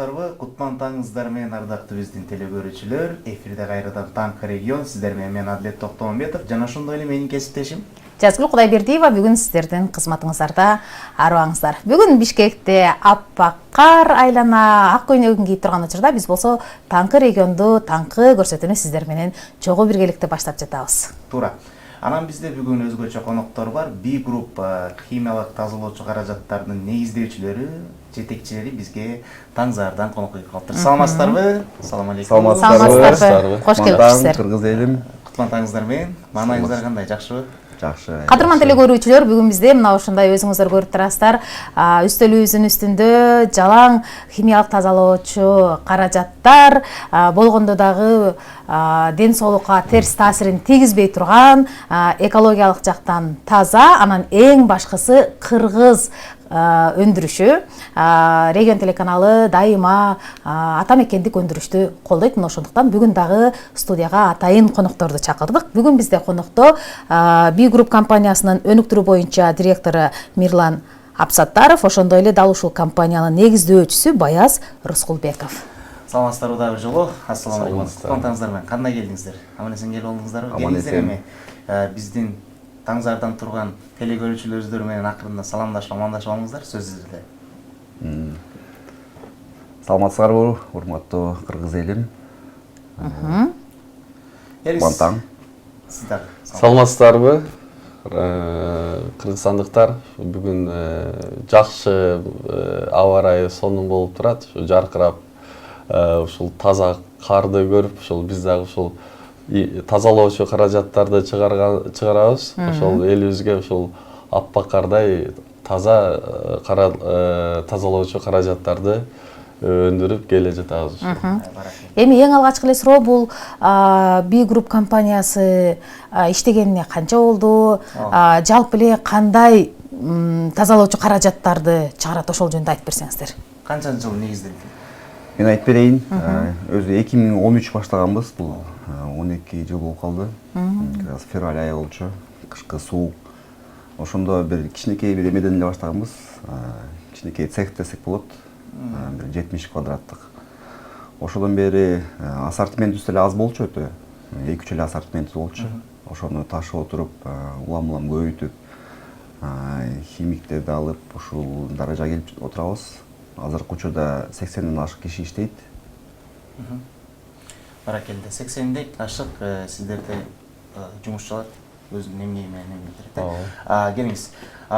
Саламатсыздарбы? Куттан таңыңыздар менен ардактуу биздин телекөрүүчүлөр. Эфирде кайрадан Таңкы регион. Сиздер менен мен Адлет Токтомбетов жана ошондой эле менин кесиптешим Жазгүл Кудайбердиева бүгүн сиздердин кызматыңыздарда арыбаңыздар. Бүгүн Бишкекте аппак кар айлана ак көйнөгүн кийип турган учурда биз болсо Таңкы регионду таңкы көрсөтүүнү сиздер менен чогуу биргеликте баштап жатабыз. Туура. Анан бизде бүгүн өзгөчө коноктор бар. B-Group химиялык тазалоочу каражаттардын негиздөөчүлөрү, жетекчилери бизге Таңзаардан конокко келип калыптыр. Саламатсыздарбы? Салам алейкум. Саламатсыздарбы. Кош келипсиздер. Кыргыз элим. Куттан таңыңыздар менен. Маанайыңыздар кандай? Жакшыбы? Жакшы. Кадырман телекөрүүчүлөр, бүгүн бизде мына ушундай өзүңүздөр көрүп турасыздар. Үстөлүбүздүн үстүндө жалаң химиялык тазалоочу каражаттар болгондо дагы ден соолукка терс таасирин тийгизбей турган, экологиялык жактан таза, анан эң башкысы кыргыз өндүрүшү. Регион телеканалы дайыма ата мекендик өндүрүштү колдойт. Мына ошондуктан бүгүн дагы студияга атайын конокторду чакырдык. Бүгүн бизде конокто B-Group компаниясынын өнүктүрүү боюнча директору Мирлан Абсаттаров, ошондой эле дал ушул компаниянын негиздөөчүсү Баяз Рыскулбеков. Саламатсыздарбы дагы бир жолу. Ассаламу алейкум. Куттан таңыңыздар менен. Кандай келдиңиздер? Аман эсен келип алдыңыздарбы? Келиңиздер эми биздин Таңзаардан турган телекөрүүчүлөрүбүздөр менен акырында саламдашып, амандашып алыңыздар, сөз сизде. Саламатсыздарбы, урматтуу кыргыз элим. Куттан. Сиздар. Саламатсыздарбы, кыргызстандыктар. Бүгүн жакшы аба ырайы сонун болуп турат. Ушу жаркырап, ушул таза карды көрүп, ушул биз дагы ушул тазалоочу каражаттарды чыгарабыз. Ошол элибизге ушул аппак кардай таза тазалоочу каражаттарды өндүрүп келе жатабыз. Эми эң алгачкы эле суроо, бул B-Group компаниясы иштегенине канча болду? Жалпы эле кандай тазалоочу каражаттарды чыгарат, ошол жөнүндө айтып берсеңиздер. Канчанчы жыл негизделди? Мен айтып берейин. Өзү 2013 баштаганбыз. Бул 12 жыл болуп калды. Февраль айы болчу. Кышкы суук. Ошондо бир кичинекей бир эмеден эле баштаганбыз. Кичинекей цех десек болот. Бир 70 квадраттык. Ошодон бери ассортиментибиз деле аз болчу өтө. 2-3 эле ассортиментибиз болчу. Ошону ташып отуруп, улам көбөйтүп, химиктерди алып, ушул даражага келип отурабыз. Азыркы учурда 80ден ашык киши иштейт. Баракелде 80ден ашык сиздерде жумушчулар өзүнүн эмгеги менен эмгектер. Келиңиз.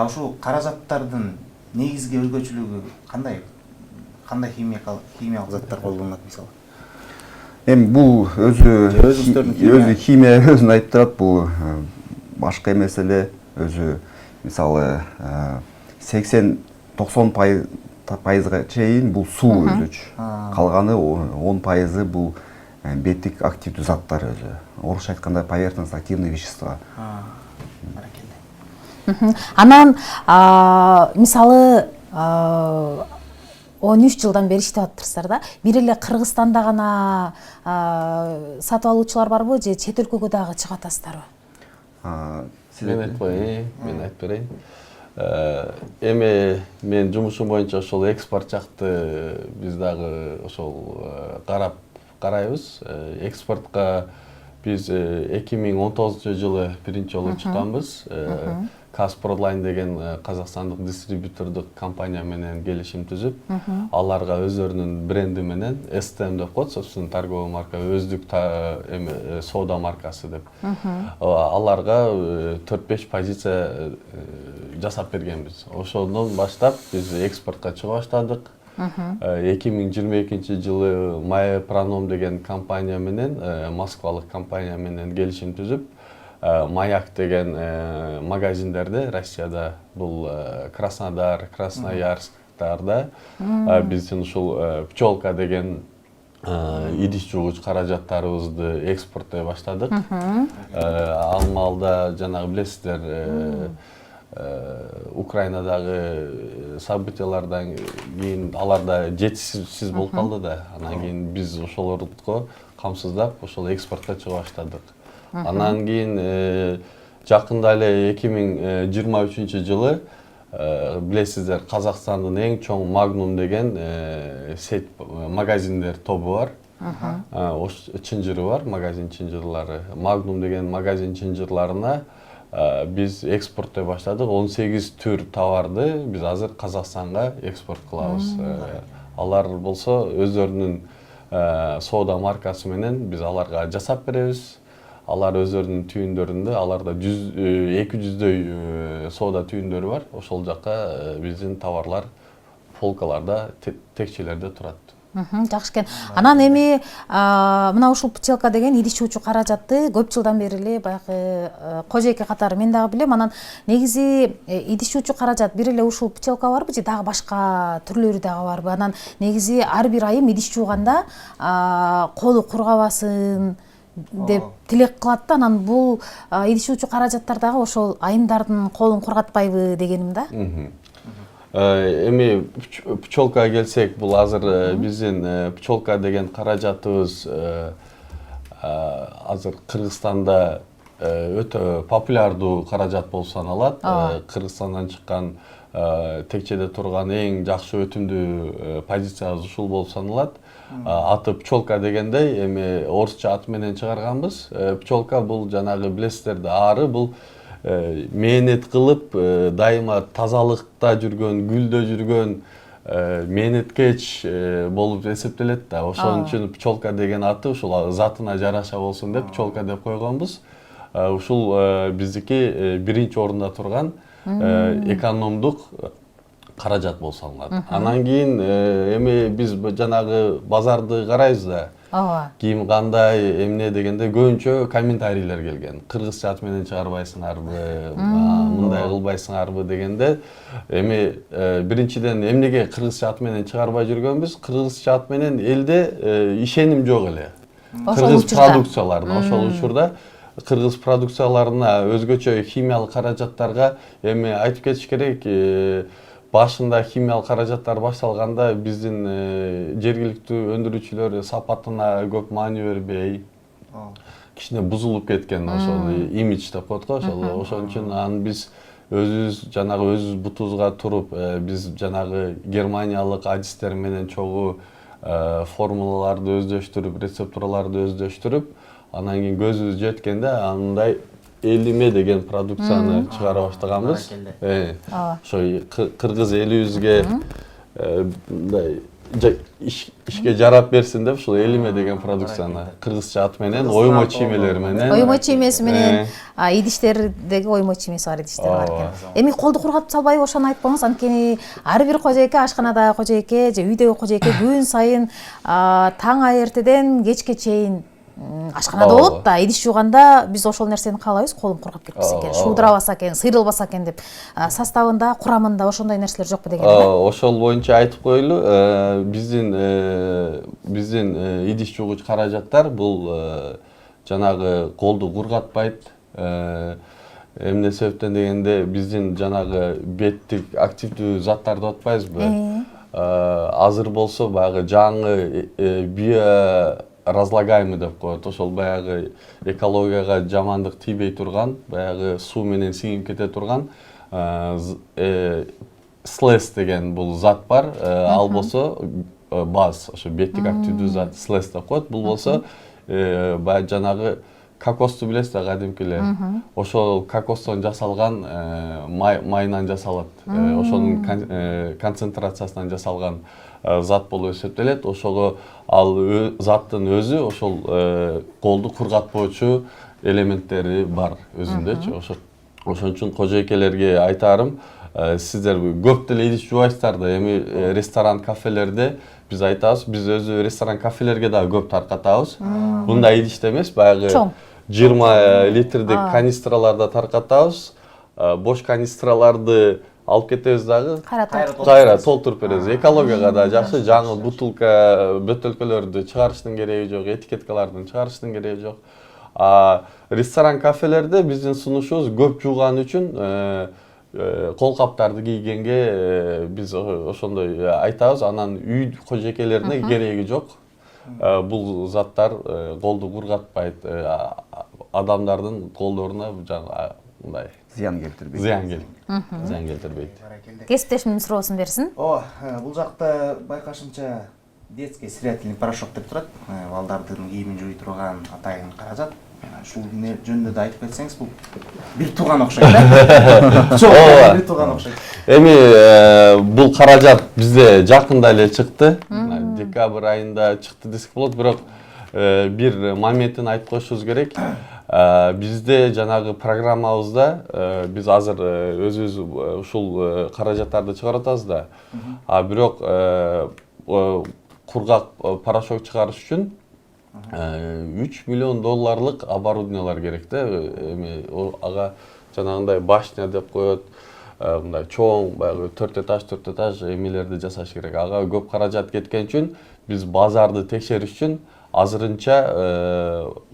Ушул каражаттардын негизги өзгөчөлүгү кандай? Кандай химиялык заттар колдонулат мисалы? Эми бул өзү химия өзүн айтып турат. Бул башка эмес эле, өзү мисалы 80-90% чейин бул суу өзүчү. Калганы 10% бул беттик активдүү заттар өзү. Орусча айтканда поверхностно активные вещества. Анан мисалы 13 жылдан бери иштеп атыптырсыздар да. Бир эле Кыргызстанда гана сатып алуучулар барбы, же чет өлкөгө дагы чыгып атасыздарбы? Мен айтып коеюн, мен айтып берейин. Эми мен жумушум боюнча ошол экспорт жакты биз дагы ошол карайбыз. Экспортко биз 2019-жылы биринчи жолу чыкканбыз. Казпродлайн деген казакстандык дистрибьютордук компания менен келишим түзүп, аларга өздөрүнүн бренди менен STM деп коет, собственно торговый марка, өздүк соода маркасы деп. Аларга 4-5 позиция жасап бергенбиз. Ошондон баштап биз экспортко чыга баштадык. 2022-жылы Maya Pranom деген компания менен, москвалык компания менен келишим түзүп, Маяк деген магазиндерде Россияда, бул Краснодар, Красноярсктарда биздин ушул пчелка деген идиш жуугуч каражаттарыбызды экспорттой баштадык. Ал маалда жанагы билесиздер, Украинадагы событиялардан кийин аларда жетишсиз болуп калды да. Анан кийин биз ошолорго камсыздап, ошол экспортко чыга баштадык. Анан кийин жакында эле 2023-жылы Билесиздер, Казакстандын эң чоң Magnum деген сет магазиндер тобу бар. Чынжыры бар, магазин чынжырлары. Magnum деген магазин чынжырларына biz экспорттой баштадык. 18 түр товарды biz азыр Казакстанга экспорт кылабыз. Алар болсо өздөрүнүн соода маркасы менен biz аларга жасап беребиз. Алар өздөрүнүн түйүндөрүндө, аларда 200дөй соода түйүндөрү бар. Ошол жакка биздин товарлар полкаларда, текчелерде турат. Жакшы экен. Анан эми мына ушул пчелка деген идиш чуучу каражатты көп жылдан бери эле баягы кожойке катары мен дагы билем. Анан негизи идиш чуучу каражат бир эле ушул пчелка барбы же дагы башка түрлөрү дагы барбы? Анан негизи ар бир айым идиш чууганда колу кургабасын деп тилек кылат да. Анан бул идиш чуучу каражаттар дагы ошол айымдардын колун кургатпайбы дегеним да. Эми пчелкага келсек, бул азыр биздин пчелка деген каражатыбыз азыр Кыргызстанда өтө популярдуу каражат болуп саналат. Кыргызстандан чыккан текчеде турган эң жакшы өтүмдүү позициябыз ушул болуп саналат. Аты пчелка дегендей, эми орусча ат менен чыгарганбыз. Пчелка бул жанагы билесиздер да, ары бул мээнет кылып, дайыма тазалыкта жүргөн, гүлдө жүргөн, мээнеткеч болуп эсептелет да. Ошон үчүн пчелка деген аты ушул затына жараша болсун деп пчелка деп койгонбуз. Ушул биздики биринчи орунда турган экономдук каражат болуп саналат. Анан кийин эми биз жанагы базарды карайбыз да. Кийим кандай, эмне дегенде көбүнчө комментарийлер келген. Кыргызча ат менен чыгарбайсыңарбы, мындай кылбайсыңарбы дегенде, эми биринчиден эмнеге кыргызча ат менен чыгарбай жүргөнбүз? Кыргызча ат менен элде ишеним жок эле. Кыргыз продукцияларына, ошол учурда кыргыз продукцияларына, өзгөчө химиялык каражаттарга эми айтып кетиш керек, башында химиялык каражаттар башталганда биздин жергиликтүү өндүрүүчүлөр сапатына көп маани бербей, кичине бузулуп кеткен, ошол имидж деп коет го, ошон үчүн анан биз өзүбүз жанагы өзүбүз бутубузга туруп, биз жанагы германиялык адистер менен чогуу формулаларды өздөштүрүп, рецептураларды өздөштүрүп, анан кийин көзүбүз жеткенде андай 50 деген продукцияны чыгара баштаганбыз. Ошо кыргыз элибизге ишке жарап берсин деп ушул 50 деген продукцияны кыргызча ат менен, оймо чиймелер менен. Оймо чиймеси менен, идиштердеги оймо чиймеси бар идиштер бар экен. Эми колду кургатып салбайбы, ошону айтпаңыз. Анткени ар бир кожойке, ашканадагы кожойке же үйдөгү кожойке күн сайын таң эртеден кечке чейин ашканада болот да, идиш жууганда биз ошол нерсени каалайбыз, колум кургап кетпесин экен, шуудурабаса экен, сыйрылбаса экен деп. Составында, курамында ошондой нерселер жокпу деген да? Ошол боюнча айтып коелу, биздин идиш жуугуч каражаттар бул жанагы колду кургатпайт. Эмне себептен дегенде, биздин жанагы беттик активдүү заттарды атпайбызбы? Азыр болсо баягы жаңы био разлагаемый деп коет. Ошол баягы экологияга жамандык тийбей турган, баягы суу менен сиңип кете турган слез деген бул зат бар. Ал болсо баз, ошо беттик активдүү зат слез деп коет. Бул болсо баягы жанагы кокосту билесиз да, кадимки эле. Ошол кокостон жасалган майынан жасалат. Ошонун концентрациясынан жасалган зат болуп эсептелет. Ошого ал заттын өзү ошол колду кургатпоочу элементтери бар өзүндөчү. Ошон үчүн кожойкелерге айтарым, сиздер көп деле идиш жуубайсыздар да, эми ресторан, кафелерде биз айтабыз, биз өзү ресторан, кафелерге дагы көп таркатабыз. Мындай идиште эмес, баягы 20 литрдик канистраларда таркатабыз. Бош канистраларды алып кетебиз дагы, кайра толтуруп беребиз. Экологияга да жакшы, жаңы бутылка, бөтөлкөлөрдү чыгарыштын кереги жок, этикеткалардын чыгарыштын кереги жок. Ресторан, кафелерде биздин сунушубуз көп жууган үчүн кол каптарды кийгенге биз ошондой айтабыз. Анан үй кожойкелерине кереги жок. Бул заттар колду кургатпайт, адамдардын колдоруна мындай зыян келтирбейт. Зыян келтирбейт. кесиптешимдин суроосун берсин. Бул жакта байкашымча детский стирательный порошок деп турат. Балдардын кийимин жууй турган атайын каражат. Ушул жөнүндө да айтып кетсеңиз, бул бир тууган окшойт да. Чоң бир тууган окшойт. Эми бул каражат бизде жакында эле чыкты. Декабрь айында чыкты десек болот, бирок бир моментин айтып коюшубуз керек. Бизде жанагы программабызда биз азыр өзүбүз ушул каражаттарды чыгарып атабыз да. Бирок кургак порошок чыгарыш үчүн $3 миллион оборудованиялар керек да. Эми ага жанагындай башня деп коет, мындай чоң баягы 4 этаж эмелерди жасаш керек. Ага көп каражат кеткен үчүн биз базарды текшериш үчүн азырынча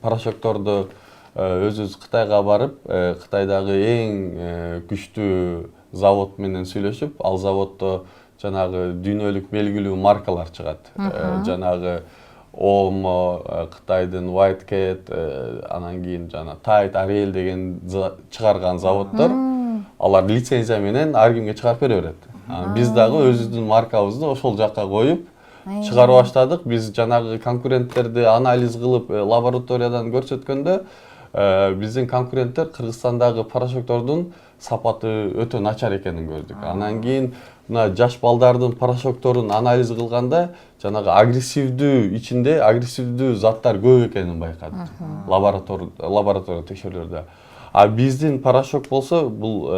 порошокторду өзүбүз Кытайга барып, Кытайдагы эң күчтүү завод менен сүйлөшүп, ал заводдо жанагы дүйнөлүк белгилүү маркалар чыгат. Жанагы Omo, Кытайдын White Cat, анан кийин жана Tide, Ariel деген чыгарган заводдор, алар лицензия менен ар кимге чыгарып бере берет. Биз дагы өзүбүздүн маркабызды ошол жакка коюп чыгарып баштадык. Биз жанагы конкуренттерди анализ кылып, лабораториядан көрсөткөндө, биздин конкуренттер Кыргызстандагы порошоктордун сапаты өтө начар экенин көрдүк. Анан кийин мына жаш балдардын порошокторун анализ кылганда жанагы агрессивдүү заттар көп экенин байкадык. Лаборатория текшерүүлөрдө. Биздин порошок болсо бул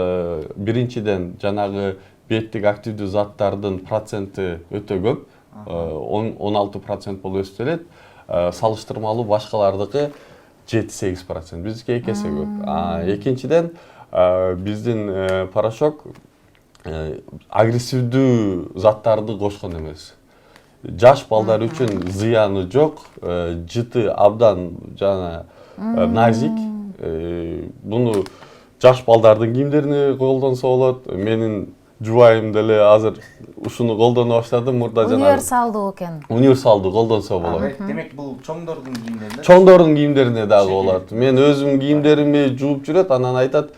биринчиден жанагы беттик активдүү заттардын проценти өтө көп. 16% болуп эсептелет. Салыштырмалуу башкалардыкы 7-8%. Биздики 2 эсе көп. Экинчиден биздин порошок агрессивдүү заттарды кошкон эмес. Жаш балдар үчүн зыяны жок, жыты абдан жана назик. Буну жаш балдардын кийимдерине колдонсо болот. Менин жубайым деле азыр ушуну колдоно баштады. Мурда жана универсалдуу экен. Универсалдуу колдонсо болот. Демек бул чоңдордун кийимдерине? Чоңдордун кийимдерине дагы болот. Мен өзүм кийимдеримди жууп жүрөт, анан айтат,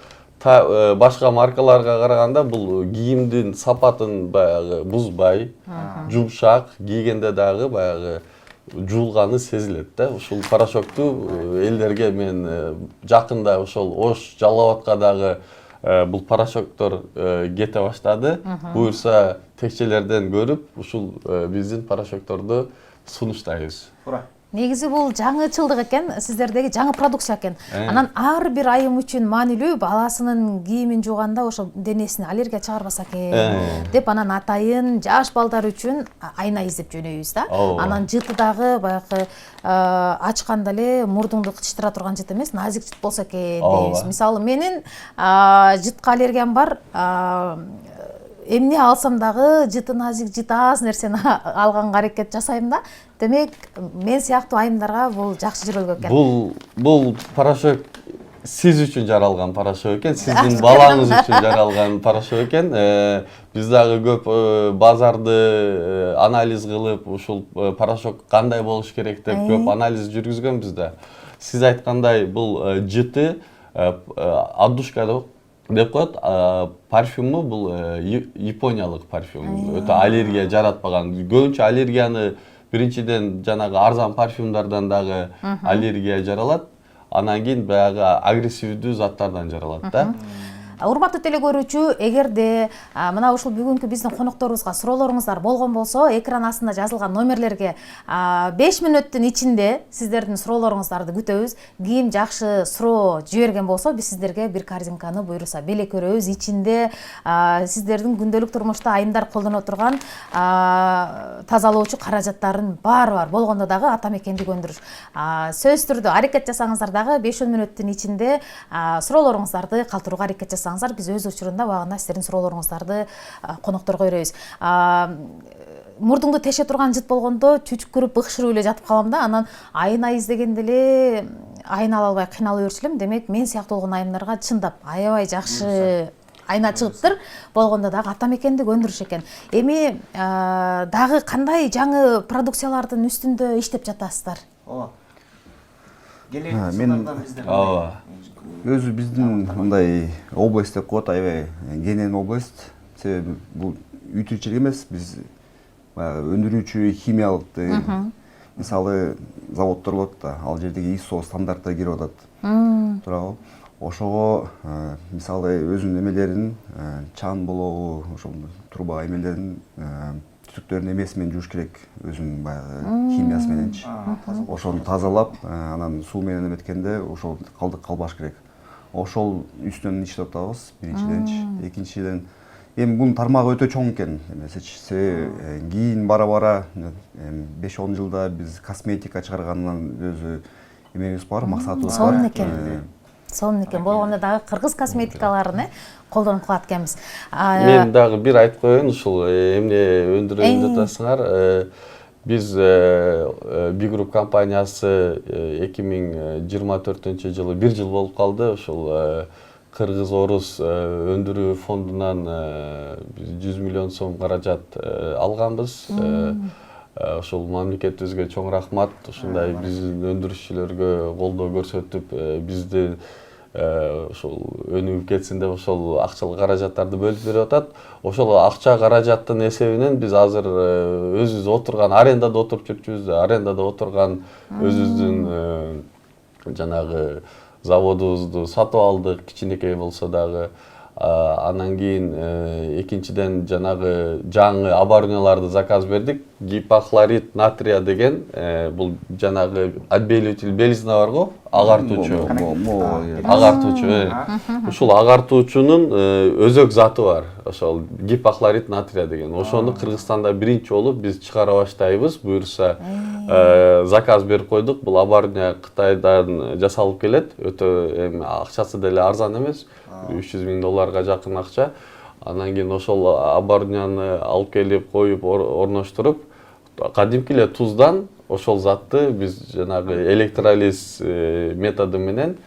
башка маркаларга караганда бул кийимдин сапатын баягы бузбай, жумшак, кийгенде дагы баягы жуулганы сезилет да. Ушул порошокту элдерге мен жакында ошол Ош, Жалал Абадка дагы бул порошоктор кете баштады. Буюрса текчелерден көрүп, ушул биздин порошокторду сунуштайбыз. Негизи бул жаңычылдык экен, сиздердеги жаңы продукция экен. Анан ар бир айым үчүн маанилүү, баласынын кийимин жууганда ошо денесине аллергия чыгарбаса экен деп анан атайын жаш балдар үчүн айна издеп жөнөйбүз да. Анан жыты дагы баягы ачканда эле мурдуңду кычтыра турган жыт эмес, назик жыт болсо экен дейбиз. Мисалы менин жытка аллергиям бар. Эмне алсам дагы жыты назик, жыты аз нерсени алганга аракет жасайм да. Демек, мен сыяктуу айымдарга бул жакшы жүрөлгө экен. Бул порошок сиз үчүн жаралган порошок экен, сиздин балаңыз үчүн жаралган порошок экен. Биз дагы көп базарды анализ кылып, ушул порошок кандай болуш керек деп көп анализ жүргүзгөнбүз да. Сиз айткандай бул жыты аддушка деп коет, парфюму бул япониялык парфюм. Өтө аллергия жаратпаган. Көбүнчө аллергияны биринчиден жанагы арзан парфюмдардан дагы аллергия жаралат. Анан кийин баягы агрессивдүү заттардан жаралат да. Урматтуу телекөрүүчү, эгерде мына ушул бүгүнкү биздин конокторубузга суроолоруңуздар болгон болсо, экран астында жазылган номерлерге 5 мүнөттүн ичинде сиздердин суроолоруңуздарды күтөбүз. Кийим жакшы суроо жиберген болсо, биз сиздерге бир корзинканы буюрса белек көрөбүз. Ичинде сиздердин күндөлүк турмушта айымдар колдоно турган тазалоочу каражаттарын баары бар. Болгондо дагы ата мекенди көндүрүш. Сөзсүз түрдө аракет жасаңыздар дагы 5 мүнөттүн ичинде суроолоруңуздарды калтырууга аракет жасаңыздар. Биз өз учурунда убагында сиздердин суроолоруңуздарды конокторго беребиз. Мурдуңду теше турган жыт болгондо чүчүккүрүп быкшырып эле жатып калам да, анан айна издегенде эле айна ала албай кыйналып жүрчү элем. Демек, мен сыяктуу болгон айымдарга чындап аябай жакшы айна чыгыптыр. Болгондо дагы ата мекенди көндүрүш экен. Эми дагы кандай жаңы продукциялардын үстүндө иштеп жатасыздар? Келесі жылдардан біздер өзү биздин мындай область деп коет, аябай кенен область. Себеби бул үй тиричилик эмес, биз баягы өндүрүүчү химиялык деген мисалы заводдор болот да, ал жердеги ISO стандарттар кирип атат. Туурабы? Ошого мисалы өзүнүн эмелерин, чан болобу, ошол труба эмелерин түтүктөрүнүн эмеси менен жууш керек, өзүнүн баягы химиясы мененчи. Ошону тазалап, анан суу менен эметкенде ошол калдык калбаш керек. Ошол үстүнөн иштеп атабыз, биринчиденчи. Экинчиден, эми бунун тармагы өтө чоң экен эмесечи. Кийин бара-бара 5-10 жылда биз косметика чыгаргандан өзү эмебиз бар, максатыбыз бар. Сонун экен. Болгондо дагы кыргыз косметикаларын колдонуп калат экенбиз. Мен дагы бир айтып коеюн, ушул эмне өндүрөйүн деп атасыңар. Биз B-Group компаниясы 2024 жылы 1 жыл болуп калды. Ушул Кыргыз-Орус өндүрүү фондунан 100 миллион сом каражат алганбыз. Ошол мамлекетибизге чоң рахмат. Ушундай биздин өндүрүшчүлөргө колдоо көрсөтүп, бизди ошол өнүгүп кетсин деп ошол акчалык каражаттарды бөлүп берип атат. Ошол акча каражаттын эсебинен биз азыр өзүбүз отурган арендада отуруп жүрчүбүз. Арендада отурган өзүбүздүн жанагы заводубузду сатып алдык, кичинекей болсо дагы. Анан кийин экинчиден жанагы жаңы оборудованияларды заказ бердик. Гипохлорид натрия деген бул жанагы отбелитель белизна бар го, агартуучу. Агартуучу. Ушул агартуучунун өзөк заты бар. Ошол гипохлорид натрия деген. Ошону Кыргызстанда биринчи болуп биз чыгара баштайбыз. Буюрса заказ берип койдук. Бул оборудование Кытайдан жасалып келет. Өтө эми акчасы деле арзан эмес. $300 миң жакын акча. Анан кийин ошол оборудованияны алып келип коюп орноштуруп, кадимки эле туздан ошол затты биз жанагы электролиз методу менен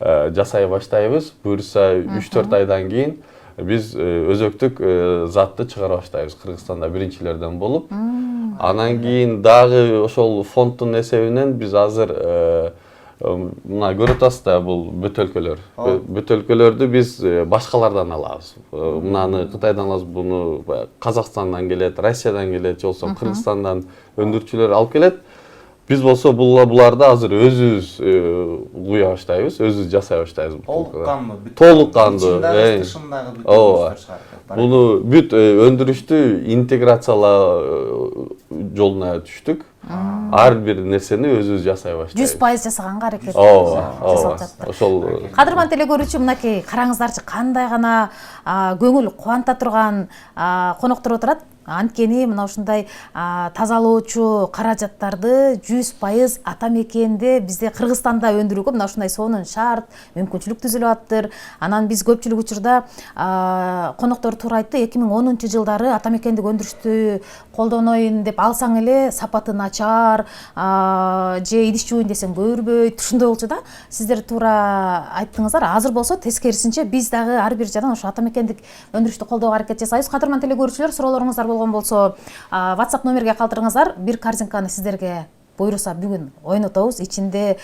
жасай баштайбыз. Буюрса 3-4 айдан кийин биз өзөктүк затты чыгара баштайбыз. Кыргызстанда биринчилерден болуп. Анан кийин дагы ошол фонддун эсебинен биз азыр мына көрүп атасыз да, бул бөтөлкөлөр. Бөтөлкөлөрдү биз башкалардан алабыз. Мынаны Кытайдан алабыз, буну Казакстандан келет, Россиядан келет, же болбосо Кыргызстандан өндүрүүчүлөр алып келет. Биз болсо буларды азыр өзүбүз куя баштайбыз, өзүбүз жасай баштайбыз. Толук кандуу. Буну бүт өндүрүштү интеграциялоо жолуна түштүк. Ар бир нерсени өзүбүз жасай баштайбыз. 100% жасаганга аракет жасап жаттыр. Ошол кадырман теле көрүүчү, мынакей караңыздарчы, кандай гана көңүл кубанта турган коноктор отурат. Анткени мына ушундай тазалоочу каражаттарды 100% ата мекенде бизде Кыргызстанда өндүрүүгө мына ушундай сонун шарт, мүмкүнчүлүк түзүлүп аттыр. Анан биз көпчүлүк учурда коноктор туура айтты, 2010-жылдары ата мекендик өндүрүштү колдоноюн деп алсаң эле сапаты начар, же идиш жууйн десең көрбөйт, ушундай болчу да. Сиздер туура айттыңыздар. Азыр болсо тескерисинче биз дагы ар бир жадан ошо ата мекендик өндүрүштү колдоого аракет жасайбыз. Кадырман теле көрүүчүлөр, суроолоруңуздар болгон болсо WhatsApp номерге калтырыңыздар. Бир корзинканы сиздерге буюрса бүгүн ойнотобуз. Ичинде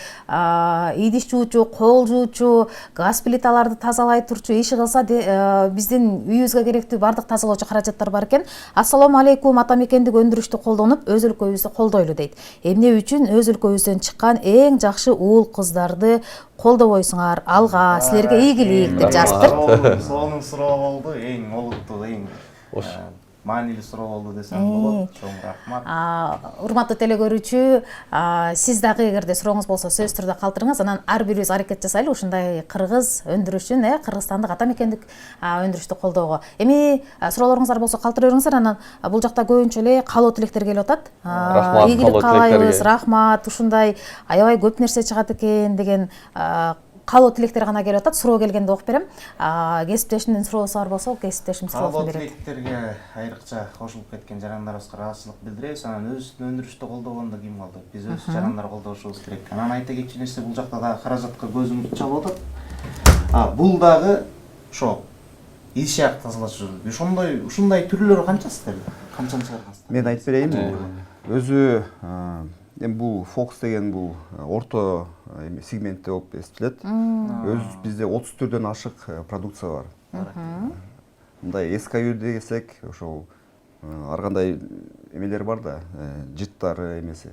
идиш жуучу, кол жуучу, газ плиталарды тазалай турчу, иши кылса биздин үйүбүзгө керектүү бардык тазалоочу каражаттар бар экен. Ассаламу алейкум, ата мекендик өндүрүштү колдонуп, өз өлкөбүздү колдойлу дейт. Эмне үчүн өз өлкөбүздөн чыккан эң жакшы уул кыздарды колдобойсуңар? Алга, силерге ийгилик деп жазыптыр. Сонун суроо болду, эң олуттуу, эң маанилүү суроо болду десем болот. Чоң рахмат. Урматтуу теле көрүүчү, сиз дагы эгерде сурооңуз болсо сөзсүз түрдө калтырыңыз. Анан ар бирибиз аракет жасайлы ушундай кыргыз өндүрүшүн, кыргызстандык ата мекендик өндүрүштү колдоого. Эми суроолоруңуздар болсо калтыра бериңиздер. Анан бул жакта көбүнчө эле каалоо тилектер келип атат. Ийгилик каалайбыз, рахмат, ушундай аябай көп нерсе чыгат экен деген каалоо тилектер гана келип атат. Суроо келгенде окуп берем. Кесиптешимдин суроосу бар болсо, кесиптешим суроосун берет. Каалоо тилектерге айрыкча кошулуп кеткен жарандарыбызга ыраазычылык билдиребиз. Анан өзүбүздүн өндүрүштү колдогондо ким калды? Биз өз жарандар колдошубуз керек. Анан айта кетчү нерсе, бул жакта дагы каражатка көзүм чалып атат. Бул дагы ошо идиш аяк тазалачу. Ушундай түрлөрү канча сиздерде? Канчаны чыгаргансыздар? Мен айтып берейин. Өзү Эми бул Fox деген бул орто сегментте болуп эсептелет. Бизде 30 түрдөн ашык продукция бар. Мындай SKU десек, ошол ар кандай эмелер бар да, жыттары эмеси.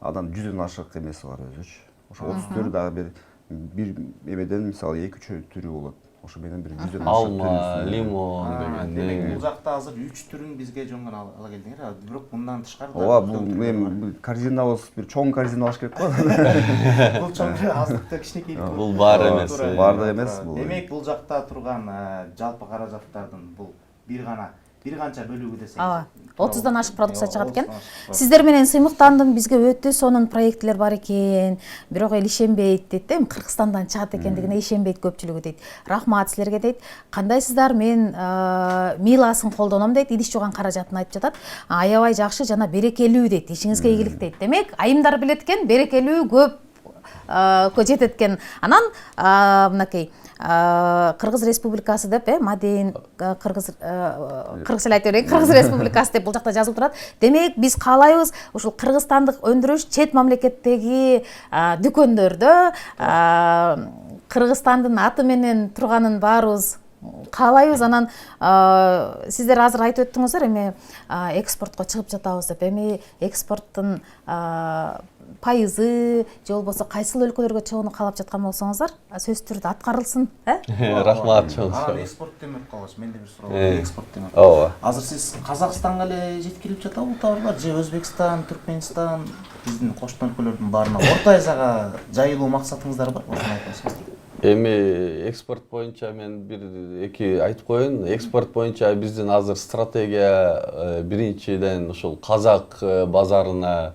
Адан 100дөн ашык эмеси бар өзүчү. Ошо 30 төр дагы бир эмеден мисалы 2-3 түрү болот. Ошо менен бир 100дөн ашык алма, лимон деген. Демек бул жакта азыр 3 түрүн бизге жоңгон ала келдиңер. Бирок мындан тышкары ооба, бул эми корзинабыз бир чоң корзина алыш керек го. бул чоң аздыкта кичинекейлик. Бул бар эмес. Бар да эмес бул. Демек бул жакта турган жалпы каражаттардын бул бир канча бөлүгү десек. 30дан ашык продукция чыгат экен. Сиздер менен сыймыктандым, бизге өтө сонун проектлер бар экен. Бирок эл ишенбейт дейт, эми Кыргызстандан чыгат экендигине ишенбейт көпчүлүгү дейт. Рахмат силерге дейт. Кандайсыздар, мен Миласын колдоном дейт, идиш жууган каражатын айтып жатат. Аябай жакшы жана берекелүү дейт, ишиңизге ийгилик дейт. Демек, айымдар билет экен, берекелүү көп жетет экен. Анан мынакей Кыргыз Республикасы деп, Мадейин Кыргыз эле айтып берейин, Кыргыз Республикасы деп бул жакта жазылып турат. Демек, биз каалайбыз ушул кыргызстандык өндүрүш чет мамлекеттеги дүкөндөрдө Кыргызстандын аты менен турганын баарыбыз каалайбыз. Анан сиздер азыр айтып өттүңүздөр, эми экспортко чыгып жатабыз деп. Эми экспорттун пайызы же болбосо кайсыл өлкөлөргө чыгууну каалап жаткан болсоңуздар, сөзсүз түрдө аткарылсын, Рахмат чоң. Экспорт демек калгыч, менде бир суроо бар. Экспорт демек. Ооба. Азыр сиз Казакстанга эле жеткирип жатабы бул товарлар, же Өзбекстан, Түркмөнстан, биздин коштон өлкөлөрдүн баарына Орто Азияга жайылуу максатыңыздар бар? Ошону айтыңыздар. Эми экспорт боюнча мен бир-эки айтып коеюн. Экспорт боюнча биздин азыр стратегия биринчиден ушул казак базарына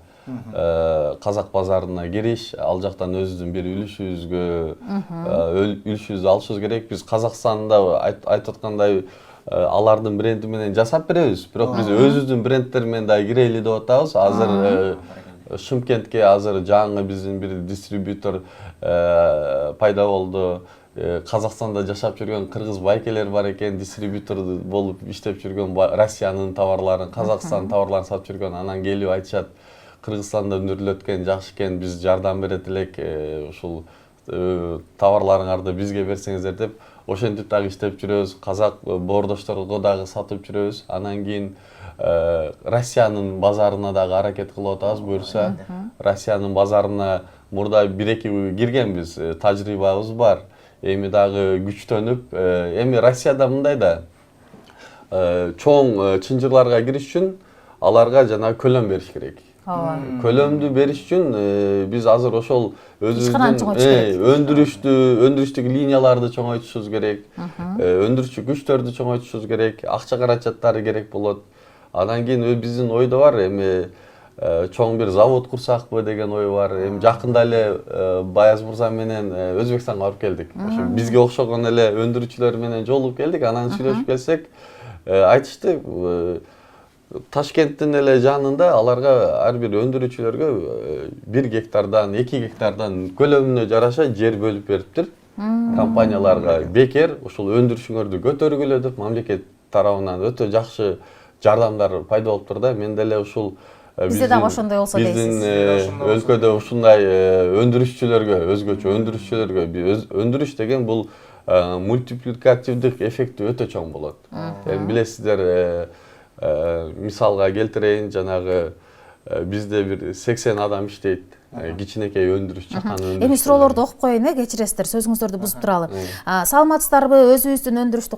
кириш, ал жактан өзүбүздүн бир үлүшүбүздү алышыбыз керек. Биз Казакстанда айтып аткандай алардын бренди менен жасап беребиз, бирок биз өзүбүздүн брендтер менен да кирели деп атабыз. Азыр Шымкентке азыр жаңы биздин бир дистрибьютор пайда болду. Казакстанда жашап жүргөн кыргыз байкелер бар экен, дистрибьютор болуп иштеп жүргөн, Россиянын товарларын, Казакстандын товарларын сатып жүргөн. Анан келип айтышат, Кыргызстанда өндүрүлөт экен, жакшы экен, биз жардам берет элек, ушул товарларыңарды бизге берсеңиздер деп. Ошентип дагы иштеп жүрөбүз. Казак боордошторго дагы сатып жүрөбүз. Анан кийин Россиянын базарына дагы аракет кылып атабыз. Буюрса, Россиянын базарына мурда 1-2 киргенбиз, тажрыйбабыз бар. Эми дагы күчтөнүп, эми Россияда мындай да чоң чынжырларга кириш үчүн аларга жана көлөм бериш керек. Көлөмдү бериш үчүн биз азыр ошол өзүбүздүн өндүрүштүк линияларды чоңойтушубуз керек, өндүрүшчү күчтөрдү чоңойтушубуз керек, акча каражаттары керек болот. Анан кийин биздин ойдо бар, эми чоң бир завод курсакпы деген ой бар. Эми жакында эле Баяз мырза менен Өзбекстанга барып келдик. Ошо бизге окшогон эле өндүрүүчүлөр менен жолугуп келдик. Анан сүйлөшүп келсек, айтышты, Ташкенттин эле жанында аларга ар бир өндүрүүчүлөргө 1 гектардан, 2 гектардан көлөмүнө жараша жер бөлүп бериптир. Компанияларга бекер ушул өндүрүшүңөрдү көтөргүлө деп мамлекет тарабынан өтө жакшы жардамдар пайда болуптур да. Мен деле ушул бизде дагы ошондой болсо дейсиз. Биздин өлкөдө ушундай өндүрүшчүлөргө, өзгөчө өндүрүшчүлөргө, өндүрүш деген бул мультипликативдик эффекти өтө чоң болот. Эми билесиздер, мисалга келтирейин, жанагы бизде бир 80 адам иштейт. Кичинекей өндүрүш, чакан өндүрүш. Эми суроолорду окуп коеюн, кечиресиздер, сөзүңүздөрдү бузуп туралы. Саламатсыздарбы, өзүбүздүн өндүрүштү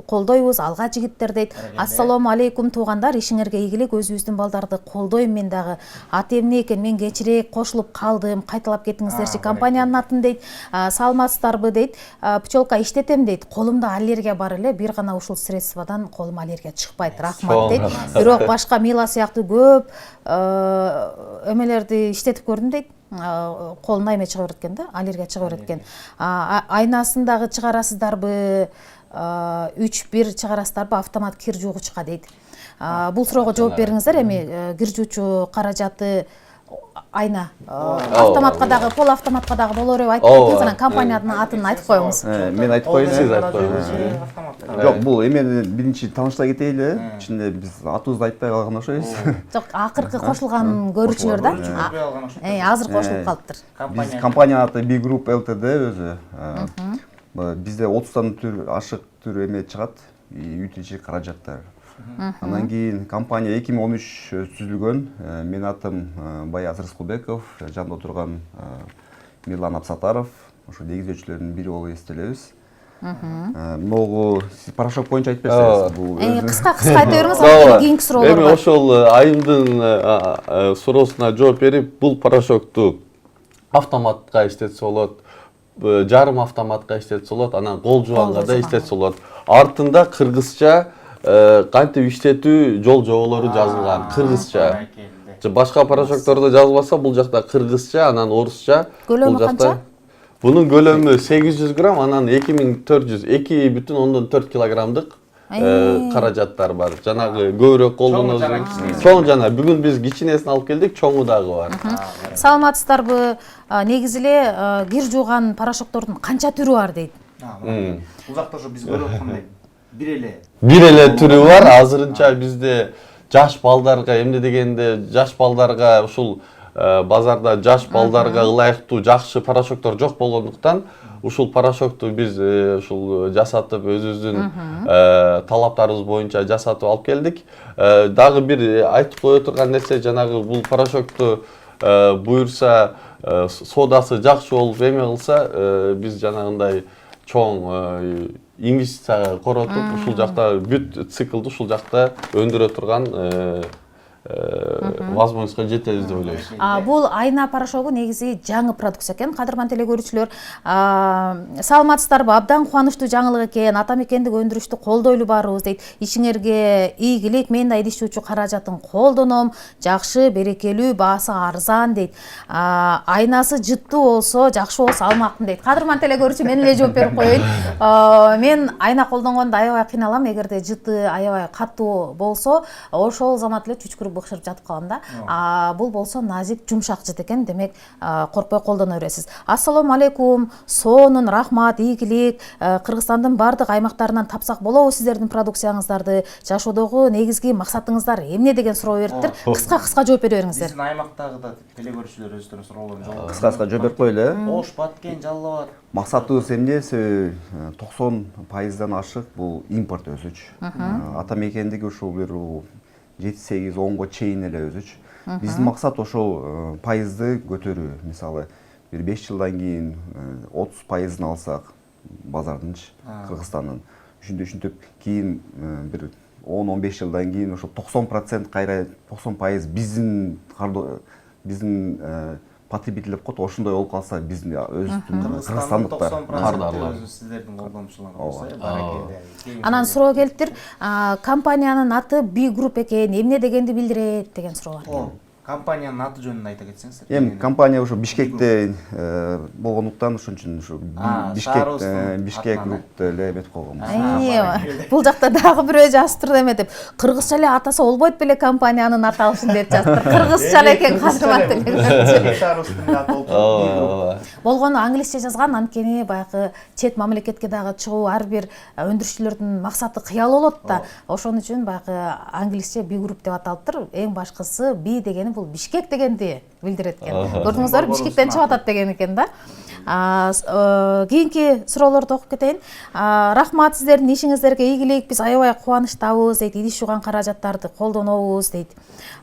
колдойбуз, алга жигиттер дейт. Ассалому алейкум туугандар, ишиңерге ийгилик, өзүбүздүн балдарды колдойм мен дагы. Аты эмне экен, мен кечирээк кошулуп калдым, кайталап кетиңиздерчи компаниянын атын дейт. Саламатсыздарбы дейт. Пчелка иштетем дейт. Колумда аллергия бар эле, бир гана ушул средстводан колум аллергия чыкпайт. Рахмат дейт. Бирок башка Мила сыяктуу көп эмелерди иштетип көрдүм дейт. Колуна эме чыга берет экен да, аллергия чыга берет экен. Айнасын дагы чыгарасыздарбы, 3-1 чыгарасыздарбы, автомат кир жуугучка дейт. Бул суроого жооп бериңиздер. Эми кир жуучу каражаты айна автоматка дагы пол автоматка дагы болор деп айтып кеттиңиз, анан компаниянын атын айтып коюңуз. Мен айтып коеюн. Сиз айтып коюңуз. Жок, бул эмени биринчи тааныштай кетели. Ичинде биз атыбызды айтпай калган окшойбуз. Жок, акыркы кошулган көрүүчүлөр да. Азыр кошулуп калыптыр. Биз компаниянын аты B Group Ltd өзү. Бизде 30тан ашык түр эме чыгат, үй ичи каражаттар. Анан кийин компания 2013 түзүлгөн. Менин атым Баяз Рыскулбеков, жанында отурган Мирлан Абсатаров, ошо негизделүүчүлөрдүн бири болуп эстелебиз. Могу порошок боюнча айтып берсеңиз. Кыска айта бериңиз, анан кийинки суроолор бар. Эми ошол айымдын суроосуна жооп берип, бул порошокту автоматка иштетсе болот, жарым автоматка иштетсе болот, анан кол жуганга да иштетсе болот. Артында кыргызча кантип иштетүү жол жоболору жазылган, кыргызча. Башка порошоктордо жазылбаса, бул жакта кыргызча, анан орусча. Көлөмү канча? Бунун көлөмү 800 грамм, анан 2400, 2,4 килограммдык каражаттар бар. Жанагы көбүрөөк колдонобуз. Чоң жана бүгүн биз кичинесин алып келдик, чоңу дагы бар. Саламатсыздарбы? Негизи эле кир жууган порошоктордун канча түрү бар дейт. Бул жакта ошо биз көрүп аткандай бир эле түрү бар. Азырынча бизде жаш балдарга, эмне дегенде жаш балдарга ушул базарда жаш балдарга ылайыктуу жакшы порошоктор жок болгондуктан ушул порошокту биз ушул жасатып өзүбүздүн талаптарыбыз боюнча жасатып алып келдик. Дагы бир айтып кое турган нерсе, жанагы бул порошокту буюрса содасы жакшы болуп эме кылса, биз жанагындай чоң инвестицияга коротуп, ушул жакта бүт циклду ушул жакта өндүрө турган возможностька жетебиз деп ойлойбуз. Бул айна порошогу негизи жаңы продукция экен. Кадырман теле көрүүчүлөр, саламатсыздарбы? Абдан кубанычтуу жаңылык экен. Атамекендик өндүрүштү колдойлу барыбыз дейт. Ишиңерге ийгилик, мен да идиш жуучу каражатын колдоном. Жакшы, берекелүү, баасы арзан дейт. Айнасы жыттуу болсо, жакшы болсо алмакмын дейт. Кадырман теле көрүүчү, мен эле жооп берип коеюн. Мен айна колдонгондо аябай кыйналам. Эгерде жыты аябай катуу болсо, ошол замат эле чүчкүрүп быкшырып жатып калам да. Бул болсо назик, жумшак жыт экен, демек коркпой колдоно бересиз. Ассаламу алейкум, сонун рахмат, ийгилик. Кыргызстандын бардык аймактарынан тапсак болобу сиздердин продукцияңыздарды? Жашоодогу негизги максатыңыздар эмне деген суроо бериптир. Кыска жооп бере бериңиздер. Биздин аймактагы да теле көрүүчүлөр өздөрүнүн суроолорун жооп Кыска жооп берип коелу. Ош, Баткен, Жалал Абад. Максатыбыз эмне? 90%дан ашык бул импорт өзүчү. Атамекендиги ушул бир 7-8-10го чейин эле өзүчү. Биздин максат ошол пайызды көтөрүү. Мисалы, бир 5 жылдан кийин 30% алсак базардынчы, Кыргызстандын. Ушинтип кийин бир 10-15 жылдан кийин ошол 90% кайра 90% биздин потребитель кот ошондой болуп калса, биздин өзүбүздүн кыргызстандыктар кардарлар сиздердин колдонуучуларыңыз болсо, баракелде. Анан суроо келиптир. Компаниянын аты B Group экен, эмне дегенди билдирет деген суроо бар. Компаниянын аты жөнүн айта кетсеңиздер. Эми компания ошо Бишкекте болгондуктан ошон үчүн ошо Бишкек Группты эле эметип койгон. Бул жакта дагы бирөө жазыптыр эметип. Кыргызча эле атаса болбойт беле компаниянын аты алышын деп жазыптыр. Кыргызча эле экен кадырман. Болгону англисче жазган, анткени баягы чет мамлекетке дагы чыгуу ар бир өндүрүшчүлөрдүн максаты кыял болот да. Ошон үчүн баягы англисче B Group деп аталыптыр. Эң башкысы B дегени бул Бишкек дегенди билдирет экен. Көрдүңүздөр, Бишкектен чыгып атат деген экен да. Кийинки суроолорду окуп кетейин. Рахмат, сиздердин ишиңиздерге ийгилик. Биз аябай кубанычтабыз дейт. Идиш жууган каражаттарды колдонобуз дейт.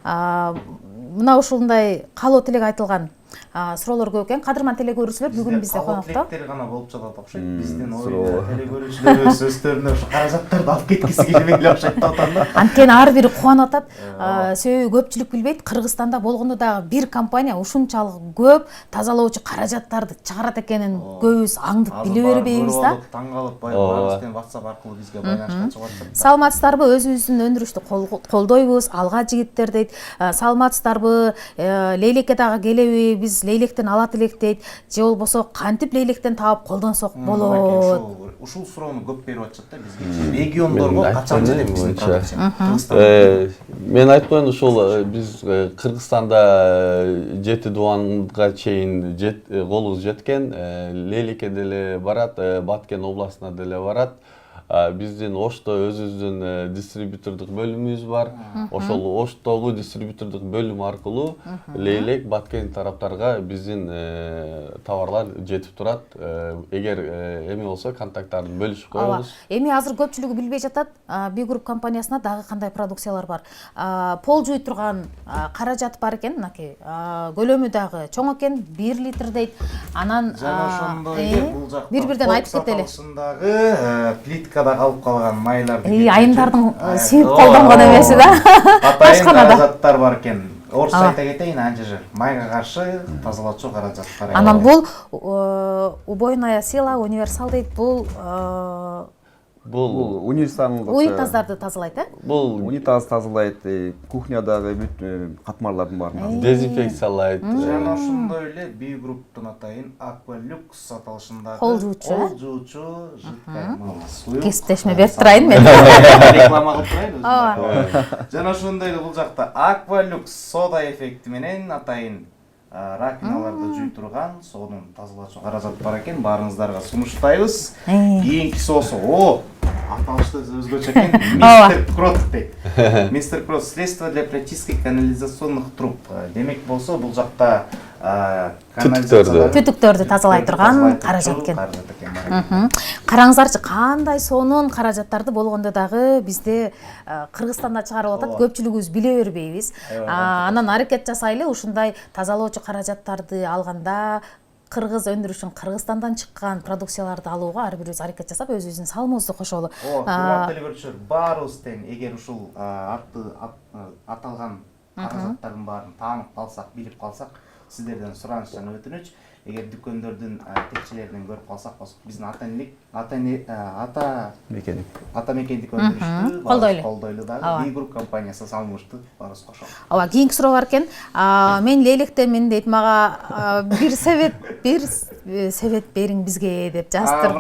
Мына ушундай каалоо тилек айтылган суроолор көп экен. Кадырман теле көрүүчүлөр, бүгүн бизде конокто. Тилектер гана болуп жатат окшойт. Биздин ойда теле көрүүчүлөр өздөрүнө ушу каражаттарды алып кеткиси келбей эле окшойт деп атам да. Анткени ар бири кубанып атат. Себеби көпчүлүк билбейт, Кыргызстанда болгондо дагы бир компания ушунчалык көп тазалоочу каражаттарды чыгарат экенин көбүбүз аңдып биле бербейбиз да. Таң калып, баарыбыздын WhatsApp аркылуу бизге байланышка чыгып атышат. Саламатсыздарбы? Өзүбүздүн өндүрүштү колдойбуз. Алга жигиттер дейт. Саламатсыздарбы? Лейлекке дагы келеби? биз лейлектен алат элек дейт, же болбосо кантип лейлектен таап колдонсок болот? Ушул суроону көп берип атышат да бизге. Региондорго качан жетет биздин продукция? Мен айтып коеюн, ушул биз Кыргызстанда 7 чейин колубуз жеткен, лейлекке деле барат, Баткен областына деле барат. Биздин Ошто өзүбүздүн дистрибьютордук бөлүмүбүз бар. Ошол Оштогу дистрибьютордук бөлүм аркылуу Лейлек, Баткен тараптарга биздин товарлар жетип турат. Эгер эми болсо контакттарын бөлүшүп коебуз. Эми азыр көпчүлүгү билбей жатат, B Group компаниясына дагы кандай продукциялар бар. Пол жуй турган каражат бар экен, мынакей. Көлөмү дагы чоң экен, 1 литр дейт. Анан жана ошондой эле бул жакта бир-бирден айтып кетели. Плиткада калып калган майларды айындардын сүйүп колдонгон эмеси да. Атайын каражаттар бар экен. Орусча айта кетейин, анча же майга каршы тазалоочу каражат бар. Анан бул убойная сила, универсал дейт. Бул универсалдык унитаздарды тазалайт, Бул унитаз тазалайт, кухнядагы бүт катмарлардын баарын дезинфекциялайт. Жана ошондой эле B Group'тун атайын Aqualux сатылышындагы кол жуучу жидкая суюк. кесиптешме берип турайын мен. Реклама кылып турайын өзүм. Жана ошондой эле бул жакта Aqualux сода эффекти менен атайын ракиналарды жуй турган соодун тазалоочу каражат бар экен. Баарыңыздарга сунуштайбыз. Кийинки соосу аталышты өзгөчө экен. Мистер Крот дейт. Мистер Крот средство для прочистки канализационных труб. Демек болсо бул жакта түтүктөрдү тазалай турган каражат экен. Караңыздарчы, кандай сонун каражаттарды болгондо дагы бизде Кыргызстанда чыгарылып атат, көпчүлүгүбүз биле бербейбиз. Анан аракет жасайлы ушундай тазалоочу каражаттарды алганда кыргыз өндүрүшүн, Кыргызстандан чыккан продукцияларды алууга ар бирибиз аракет жасап өзүбүздүн салымыбызды кошолу. Көрчүлөр, баарыбыз тең, эгер ушул аталган каражаттардын баарын таанып калсак, билип калсак, сиздерден сураныч жана өтүнүч. Эгер дүкөндөрдүн текчелеринен көрүп калсак, биздин ата мекендик өндүрүштү колдойлу дагы B Group компаниясы салымыбызды баарыбыз кошолу. Кийинки суроо бар экен. Мен лейлектенмин дейт, мага бир себет бериң бизге деп жаздыр.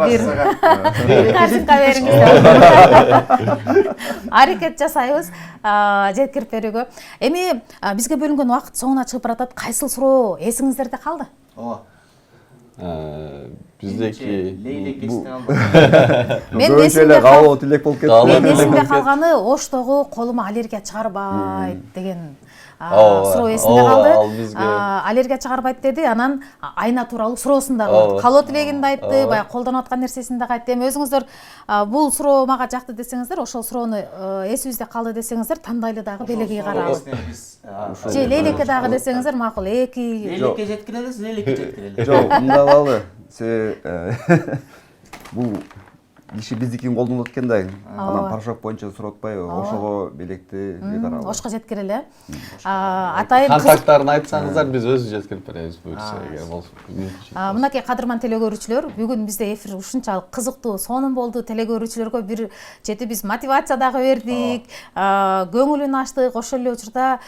Картинка бериңиз. Аракет жасайбыз жеткирип берүүгө. Эми бизге бөлүнгөн убакыт соңуна чыгып баратат. Кайсыл суроо эсиңиздерде калды? Биздеки лейлек эсте калды. Мен эсимде калганы Оштогу колума аллергия чыгарбайт деген суроо эсимде калды. Аллергия чыгарбайт деди, анан айна тууралуу суроосун да кылды. Калоо тилегин да айтты, баягы колдонуп аткан нерсесин да айтты. Эми өзүңүздөр бул суроо мага жакты десеңиздер, ошол суроону эсибизде калды десеңиздер, тандайлы дагы белегий карабыз. Же лейлекке дагы десеңиздер макул, эки лейлекке жеткирелиз, лейлекке жеткирели. Жок, мындай калды. Бул киши биздикин колдонот экен да. Анан порошок боюнча сурап атпайбы? Ошого белекти карабыз. Ошко жеткирели. Атайын контакттарын айтсаңыздар, биз өзү жеткирип беребиз буюрса, эгер болсо. Мынакей кадырман телекөрүүчүлөр, бүгүн бизде эфир ушунчалык кызыктуу, сонун болду. Телекөрүүчүлөргө бир чети биз мотивация дагы бердик, көңүлүн ачтык. Ошол эле учурда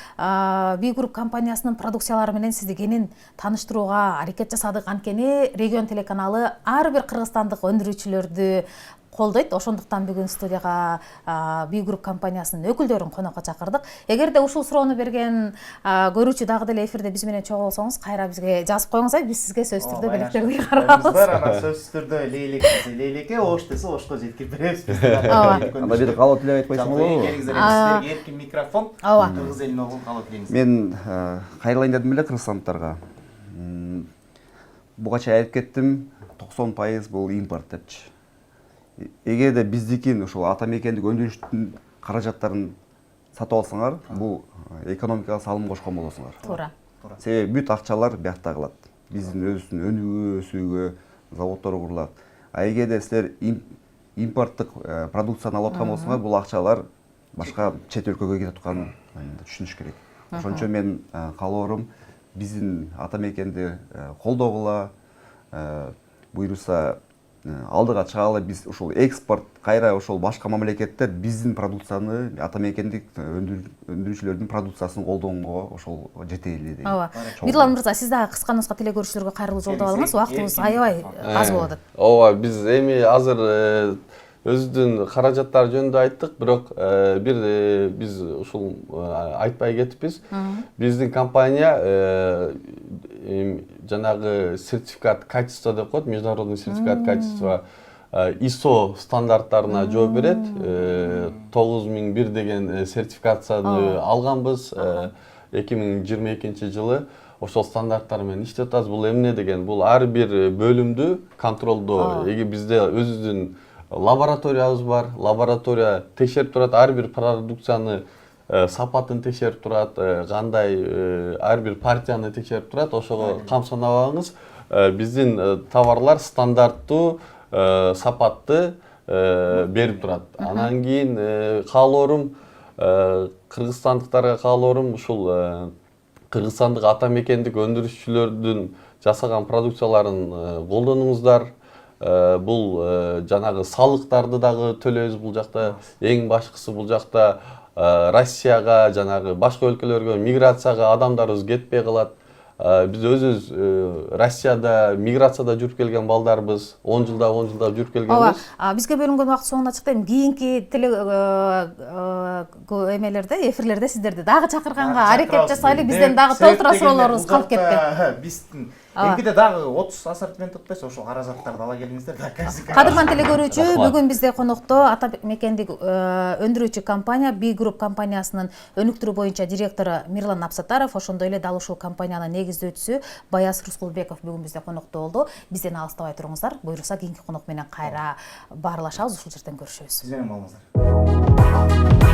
B Group компаниясынын продукциялары менен сизди кенен тааныштырууга аракет жасадык. Анткени Регион телеканалы ар бир кыргызстандык өндүрүүчүлөрдү колдойт. Ошондуктан бүгүн студияга B Group компаниясынын өкүлдөрүн конокко чакырдык. Эгерде ушул суроону берген көрүүчү дагы деле эфирде биз менен чогуу болсоңуз, кайра бизге жазып коюңуз, биз сизге сөзсүз түрдө белектерди карабыз. Анан сөзсүз түрдө лейлекке, Ош десе Ошко жеткирип беребиз. Анда бир калоо тилек айтпайсың болобу? Сиздерге эркин микрофон. Кыргыз элине болгон калоо тилегиңиз. Мен кайрылайын дедим эле кыргызстандыктарга. Буга чейин айтып кеттим, 90% бул импорт депчи. Эгерде биздикин ушул ата мекендик өндүрүштүн каражаттарын сатып алсаңар, бул экономикага салым кошкон болосуңар. Туура. Себеби бүт акчалар биякта калат. Биздин өзүбүздүн өнүгүүгө, өсүүгө, заводдор курулат. Эгерде силер импорттук продукцияны алып аткан болсоңор, бул акчалар башка чет өлкөгө кетип атканын түшүнүш керек. Ошон үчүн мен каалоорум биздин ата мекенди колдогула, буюрса алдыга чыгалы, биз ушул экспорт кайра ошол башка мамлекеттер биздин продукцияны, ата мекендик өндүрүүчүлөрдүн продукциясын колдонгонго ошол жетели дейм. Ооба. Мирлан мырза, сиз дагы кыска нуска теле көрүүчүлөргө кайрылуу жолдоп алыңыз. Убактыбыз аябай аз болуп атат. Ооба, биз эми азыр өзүбүздүн каражаттар жөнүндө айттык, бирок биз ушул айтпай кетиппиз. Биздин компания жанагы сертификат качества деп коет, международный сертификат качества ISO стандарттарына жооп берет. 9001 деген сертификацияны алганбыз 2022 жылы. Ошол стандарттар менен иштеп атабыз. Бул эмне деген? Бул ар бир бөлүмдү контролдоо. Бизде өзүбүздүн лабораториябыз бар. Лаборатория текшерип турат, ар бир продукцияны сапатын текшерип турат, кандай ар бир партияны текшерип турат. Ошого камсынабаңыз. Биздин товарлар стандарттуу, сапатты берип турат. Анан кийин каалоорум кыргызстандыктарга каалоорум ушул кыргызстандык ата мекендик өндүрүүчүлөрдүн жасаган продукцияларын колдонуңуздар. Бул жанагы салыктарды дагы төлөйбүз бул жакта. Эң башкысы бул жакта Россияга, жанагы башка өлкөлөргө миграцияга адамдарыбыз кетпей калат. Биз өзүбүз Россияда миграцияда жүрүп келген балдарбыз. 10 жылда жүрүп келгенбиз. Ооба, бизге бөлүнгөн убакыт соңуна чыкты. Кийинки теле эмелерде, эфирлерде сиздерди дагы чакырганга аракет жасайлы. Бизден дагы толтура суроолорубуз калып кетти. Биздин эмкиде дагы 30 ассортимент утпайсыз, ошол каражаттарды ала келиңиздер да. Кадырман теле көрүүчү, бүгүн бизде конокто ата мекендик өндүрүүчү компания B Group компаниясынын өнүктүрүү боюнча директору Мирлан Абсатаров, ошондой эле дал ушул компаниянын негиздөөчүсү Баяз Рускулбеков бүгүн бизде конокто болду. Бизден алыстабай туруңуздар. Буйрукса кийинки конок менен кайра баарлашабыз, ушул жерден көрүшөбүз. Биз менен болуңуздар.